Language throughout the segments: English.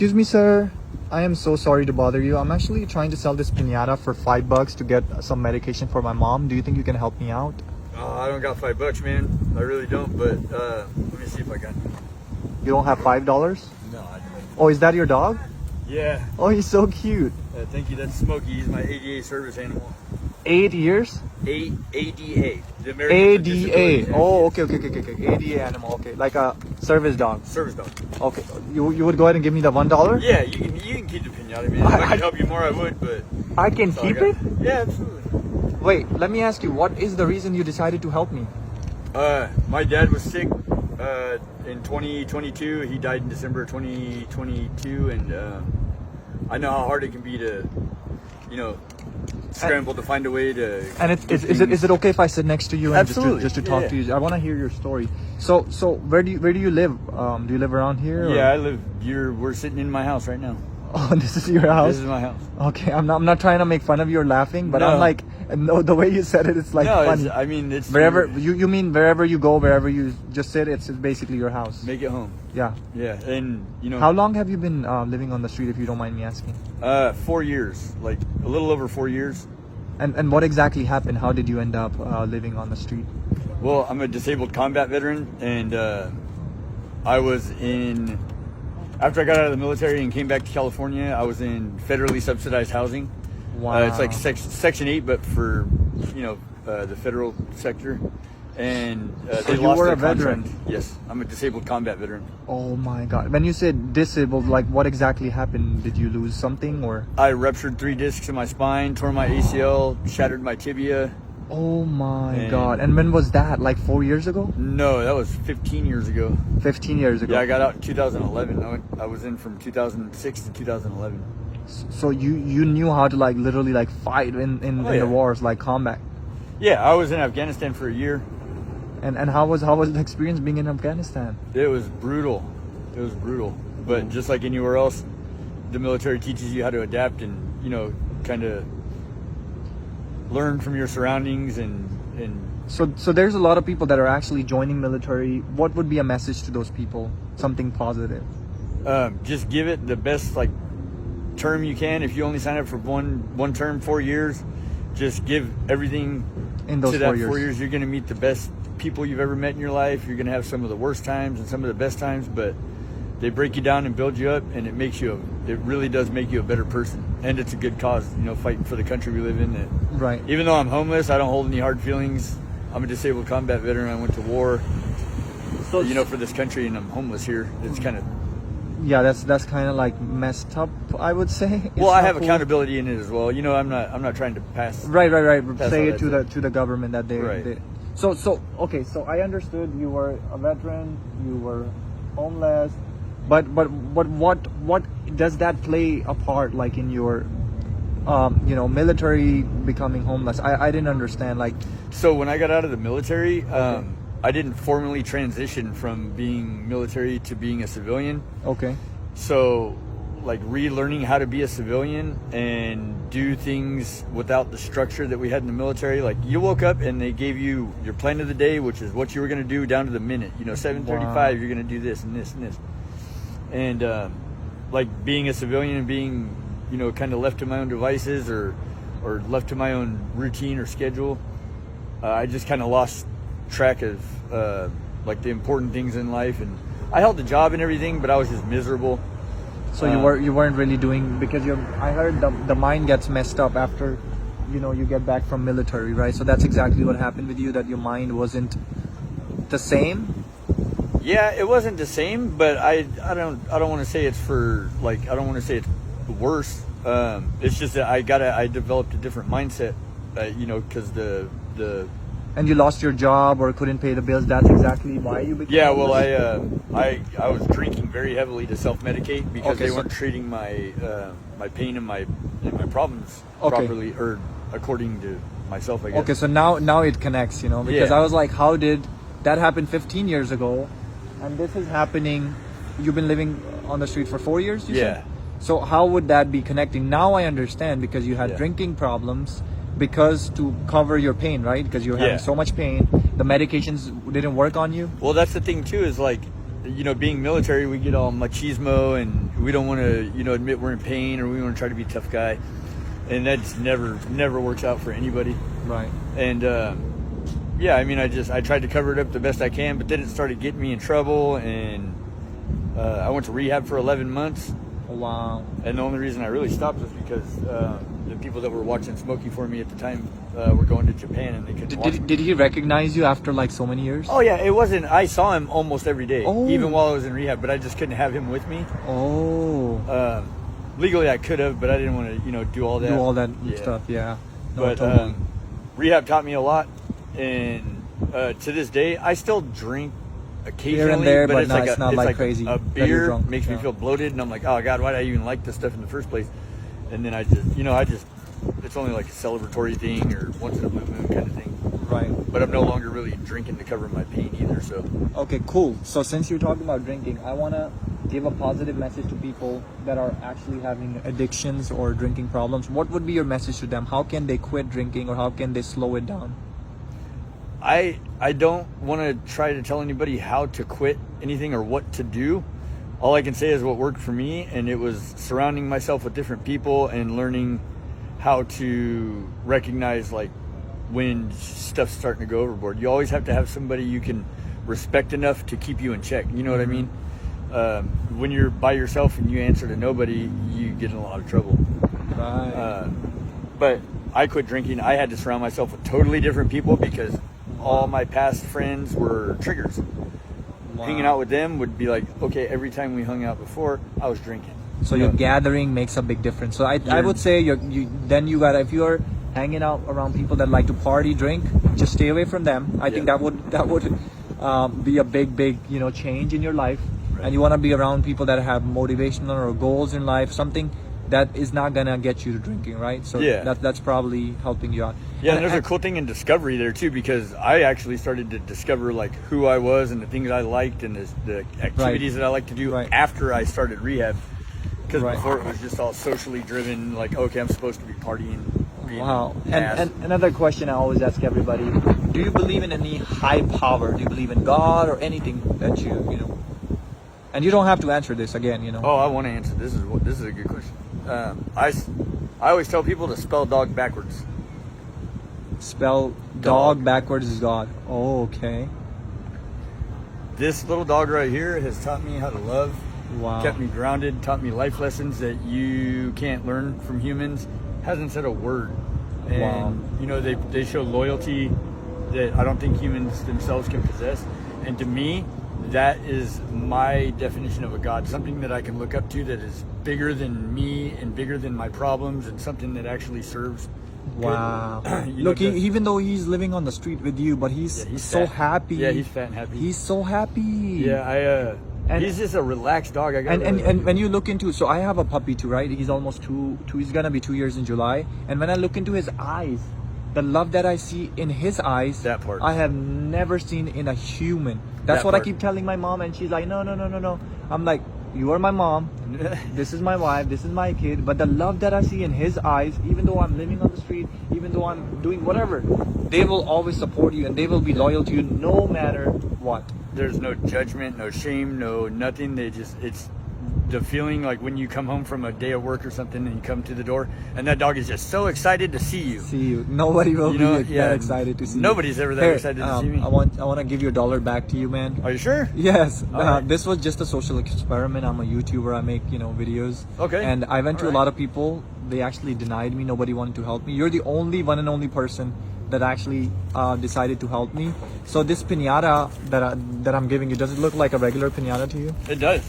Excuse me, sir. I am so sorry to bother you. I'm actually trying to sell this piñata for $5 to get some medication for my mom. Do you think you can help me out? I don't got $5, man. I really don't, but let me see if I got. You don't have $5? No, I don't. Oh, is that your dog? Yeah. Oh, he's so cute. Thank you. That's Smokey. He's my ADA service animal. 8 years? ADA. The American ADA. Disability Oh, okay. ADA animal. Okay, like a service dog. Service dog. Okay, you would go ahead and give me the $1? Yeah, you can keep the piñata, man. If I could help you more, I would, but I can keep it? Yeah, absolutely. Wait, let me ask you, what is the reason you decided to help me? My dad was sick in 2022. He died in December 2022, and I know how hard it can be to, scramble to find a way to. And is it okay if I sit next to you and Absolutely. just to talk to you? I want to hear your story. So where do you live? Do you live around here? Or? Yeah, I live. We're sitting in my house right now. Oh, this is your house? This is my house. Okay, I'm not trying to make fun of you or laughing, but No. I'm like, no, the way you said it, it's like funny. It's wherever you mean wherever you go, wherever you just sit, it's basically your house. Make it home. Yeah. Yeah, and How long have you been living on the street, if you don't mind me asking? 4 years, like a little over 4 years. And what exactly happened? How did you end up living on the street? Well, I'm a disabled combat veteran, and I was in. After I got out of the military and came back to California, I was in federally subsidized housing. Wow. It's like Section 8, but for the federal sector. And they you lost were their a veteran? contract. Yes, I'm a disabled combat veteran. Oh my God! When you said disabled, like what exactly happened? Did you lose something or? I ruptured 3 discs in my spine, tore my ACL, shattered my tibia. Oh my God! And when was that? Like 4 years ago? No, that was 15 years ago. 15 years ago. Yeah, I got out in 2011. I was in from 2006 to 2011. So you knew how to literally fight in the wars, like combat. Yeah, I was in Afghanistan for a year. And how was the experience being in Afghanistan? It was brutal. It was brutal. But just like anywhere else, the military teaches you how to adapt and kind of learn from your surroundings and. So there's a lot of people that are actually joining military. What would be a message to those people? Something positive. Just give it the best term you can. If you only sign up for one term, 4 years, just give everything in those to that 4 years. 4 years. You're going to meet the best people you've ever met in your life. You're going to have some of the worst times and some of the best times, but they break you down and build you up, and it really does make you a better person. And it's a good cause, fighting for the country we live in. Right. Even though I'm homeless, I don't hold any hard feelings. I'm a disabled combat veteran. I went to war, for this country, and I'm homeless here. It's kind of. Yeah, that's kind of messed up, I would say. Well, I have accountability in it as well. I'm not trying to pass. Right. Pass Say it to the government that they. Right. So okay. So I understood you were a veteran. You were homeless, but what does that play a part in your military becoming homeless? I didn't understand So when I got out of the military, I didn't formally transition from being military to being a civilian. Okay. So relearning how to be a civilian and do things without the structure that we had in the military. You woke up and they gave you your plan of the day, which is what you were going to do down to the minute. 7:35, you're going to do this and this and this. And being a civilian and being kind of left to my own devices or left to my own routine or schedule, I just kind of lost track of the important things in life. And I held the job and everything, but I was just miserable. So you weren't really doing, because I heard the mind gets messed up after you get back from military, right? So that's exactly what happened with you, that your mind wasn't the same. Yeah, it wasn't the same, but I don't want to say it's I don't want to say it's worse. It's just that I developed a different mindset, because the. And you lost your job or couldn't pay the bills. That's exactly why you became. Yeah, well, I was drinking very heavily to self-medicate because they weren't treating my my pain and my problems properly, or according to myself, I guess. Okay, so now it connects, because I was like, how did that happen 15 years ago, and this is happening? You've been living on the street for 4 years. You said? So how would that be connecting? Now I understand, because you had drinking problems. Because to cover your pain, right? Because you're having so much pain, the medications didn't work on you. Well, that's the thing too. Is being military, we get all machismo and we don't want to, admit we're in pain, or we want to try to be a tough guy. And that's never works out for anybody. Right. And, I tried to cover it up the best I can, but then it started getting me in trouble, and I went to rehab for 11 months. Oh, wow. And the only reason I really stopped was because the people that were watching Smokey for me at the time were going to Japan, and they couldn't watch me. Did he recognize you after like so many years? Oh yeah, it wasn't. I saw him almost every day, even while I was in rehab. But I just couldn't have him with me. Oh. Legally, I could have, but I didn't want to, do all that. Do all that stuff, yeah. No, But totally. Rehab taught me a lot, and to this day, I still drink occasionally, here and there, but it's not like crazy. A that you're beer drunk. makes me feel bloated, and I'm like, oh God, why did I even like this stuff in the first place? And then I just, it's only like a celebratory thing or once in a blue moon kind of thing. Right. But I'm no longer really drinking to cover my pain either. So. Okay, cool. So since you're talking about drinking, I want to give a positive message to people that are actually having addictions or drinking problems. What would be your message to them? How can they quit drinking, or how can they slow it down? I don't want to try to tell anybody how to quit anything or what to do. All I can say is what worked for me, and it was surrounding myself with different people and learning how to recognize like when stuff's starting to go overboard. You always have to have somebody you can respect enough to keep you in check. You know what I mean? When you're by yourself and you answer to nobody, you get in a lot of trouble. Right. But I quit drinking. I had to surround myself with totally different people because all my past friends were triggers. Wow. Hanging out with them would be like, okay, every time we hung out before, I was drinking. So your gathering makes a big difference. So I would say if you're hanging out around people that like to party, drink, just stay away from them. I think that would be a big change in your life. Right. And you want to be around people that have motivational or goals in life, something that is not gonna get you to drinking, right? So that's probably helping you out. Yeah, and there's a cool thing in discovery there too, because I actually started to discover like who I was and the things I liked and the activities that I like to do after I started rehab. Because before it was just all socially driven, like, okay, I'm supposed to be partying. Wow. And another question I always ask everybody, do you believe in any high power? Do you believe in God or anything that you know? And you don't have to answer this again, Oh, I want to answer. This is a good question. I always tell people to spell dog backwards. Spell dog backwards is God. Oh, okay. This little dog right here has taught me how to love. Wow. Kept me grounded, taught me life lessons that you can't learn from humans. Hasn't said a word. And, they show loyalty that I don't think humans themselves can possess. And to me, that is my definition of a God. Something that I can look up to that is bigger than me and bigger than my problems, and something that actually serves. Wow. Look, even though he's living on the street with you, but he's so happy. Yeah, he's fat and happy. He's so happy. Yeah, he's just a relaxed dog. And when you look into, so I have a puppy too, right? He's almost two. He's gonna be 2 years in July. And when I look into his eyes, the love that I see in his eyes, that part I have never seen in a human. That's what I keep telling my mom, and she's like, no. I'm like, you are my mom. This is my wife. This is my kid. But the love that I see in his eyes, even though I'm living on the street, even though I'm doing whatever, they will always support you and they will be loyal to you no matter what. There's no judgment, no shame, no nothing. It's the feeling like when you come home from a day of work or something and you come to the door and that dog is just so excited to see you. Nobody will be that excited to see you. Nobody's ever that excited to see me. I want to give you $1 back to you, man. Are you sure? Yes. This was just a social experiment. I'm a YouTuber. I make videos. Okay. And I went to a lot of people. They actually denied me. Nobody wanted to help me. You're the one and only person that actually decided to help me. So this piñata that I'm giving you, does it look like a regular piñata to you? It does.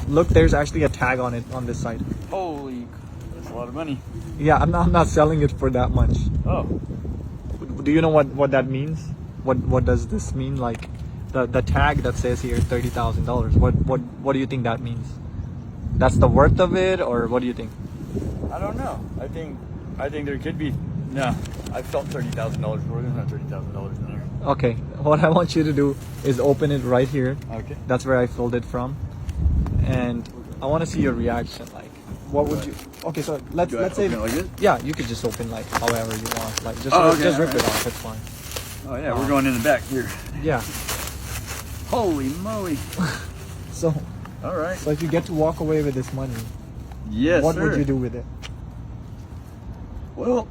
Look, there's actually a tag on it on this side. Holy, that's a lot of money. Yeah, I'm not selling it for that much. Oh. Do you know what that means? What does this mean? Like the tag that says here $30,000. What do you think that means? That's the worth of it, or what do you think? I don't know. I think there could be. No, I felt $30,000 for it. There's not $30,000 in there. Okay, what I want you to do is open it right here. Okay. That's where I filled it from, and I want to see your reaction. Like, what would you? Okay, so let's say like this? Yeah, you could just open like however you want. Like just rip it off. It's fine. Oh yeah, we're going in the back here. Yeah. Holy moly! So, All right. so if you get to walk away with this money, Yes, what sir. would you do with it? Well,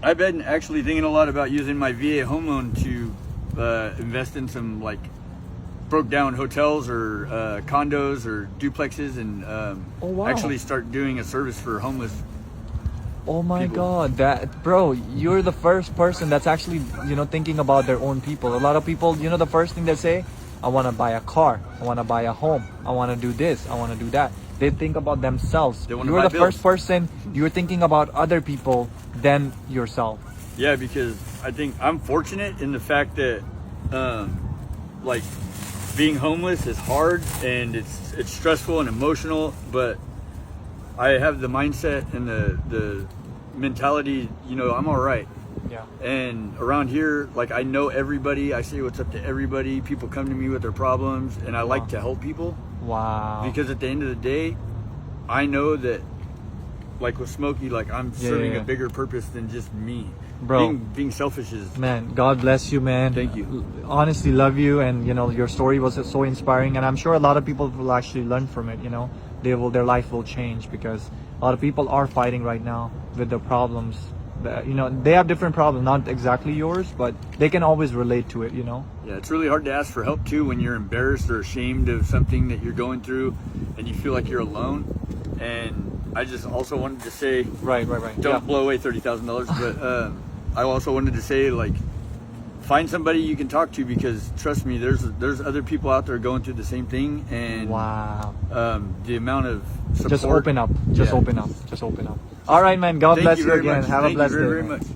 I've been actually thinking a lot about using my VA home loan to invest in some like broke down hotels or condos or duplexes and Oh, wow. actually start doing a service for homeless. Oh my People. God, that bro, you're the first person that's actually, you know, thinking about their own people. A lot of people, you know, the first thing they say, I want to buy a car, I want to buy a home, I want to do this, I want to do that. They think about themselves. They wanna You're buy the first bills. person, you're thinking about other people than yourself. Yeah, because I think I'm fortunate in the fact that like being homeless is hard and it's stressful and emotional, but I have the mindset and the mentality, you know, I'm all right. Yeah. And around here, like I know everybody, I say what's up to everybody. People come to me with their problems and I like to help people Wow. because at the end of the day, I know that like with Smokey, like I'm serving yeah. a bigger purpose than just me. Bro. Being selfish is Man, God bless you, man. Thank you. Honestly, love you, and you know your story was so inspiring, and I'm sure a lot of people will actually learn from it. You know, their life will change because a lot of people are fighting right now with their problems. You know, they have different problems, not exactly yours, but they can always relate to it. You know. Yeah, it's really hard to ask for help too when you're embarrassed or ashamed of something that you're going through, and you feel like you're alone. And I just also wanted to say, Right. don't blow away $30,000, but I also wanted to say, like, find somebody you can talk to because trust me, there's other people out there going through the same thing, and Wow. the amount of support. Just open up. Just Yeah. open up. Just open up. All right, man. God Thank bless you you very again. much. Have a Thank blessed you very, day. very man. much.